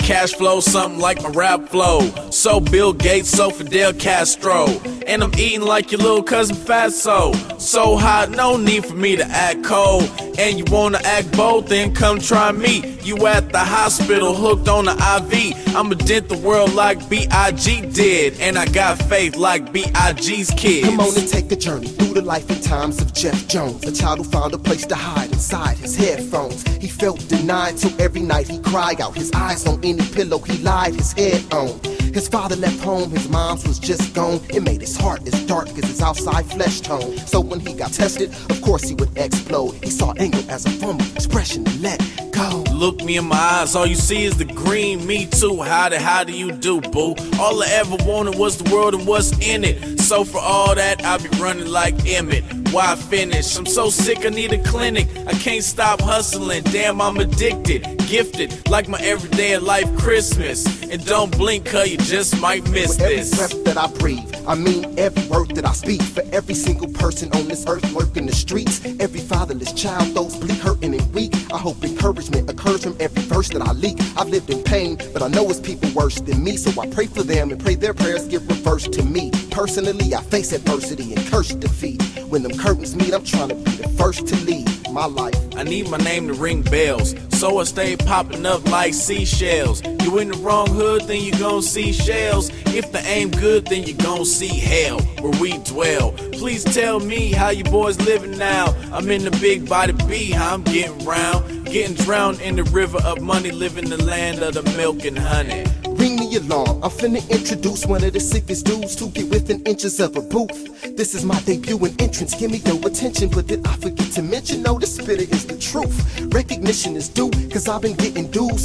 cash flow, something like my rap flow. So Bill Gates, so Fidel Castro. And I'm eating like your little cousin Fatso. So hot, no need for me to act cold. And you wanna act bold, then come try me. You at the hospital, hooked on the IV. I'ma dent the world like B.I.G. did. And I got faith like B.I.G.'s kids. Come on and take a journey through the life and times of Jeff Jones, a child who found a place to hide inside his headphones. He felt denied, so every night he cried out, his eyes on any pillow he lied his head on. His father left home, his mom's was just gone. It made his heart as dark as his outside flesh tone. So when he got tested, of course he would explode. He saw anger as a form of expression to let go. Look me in my eyes, all you see is the green. Me too, how do you do, boo? All I ever wanted was the world and what's in it. So for all that, I'll be running like Emmett. Why finish? I'm so sick, I need a clinic. I can't stop hustling, damn I'm addicted. Gifted, like my everyday life Christmas. And don't blink, cause you just might miss this. Every breath that I breathe, I mean every word that I speak. For every single person on this earth working the streets, every fatherless child, those bleak, hurting and weak. I hope encouragement occurs from every verse that I leak. I've lived in pain, but I know it's people worse than me. So I pray for them and pray their prayers get reversed to me. Personally, I face adversity and curse defeat. When them curtains meet, I'm trying to be the first to leave my life. I need my name to ring bells, so I stay popping up like seashells. You in the wrong hood, then you gon' see shells. If the aim good, then you gon' see hell where we dwell. Please tell me how you boys living now. I'm in the big body B, how I'm getting round. Getting drowned in the river of money, living the land of the milk and honey. Ring me alarm, I'm finna introduce one of the sickest dudes to get within inches of a booth. This is my debut and entrance, give me your attention. But did I forget to mention, no, the spitter is the truth. Recognition is due, cause I've been getting dues.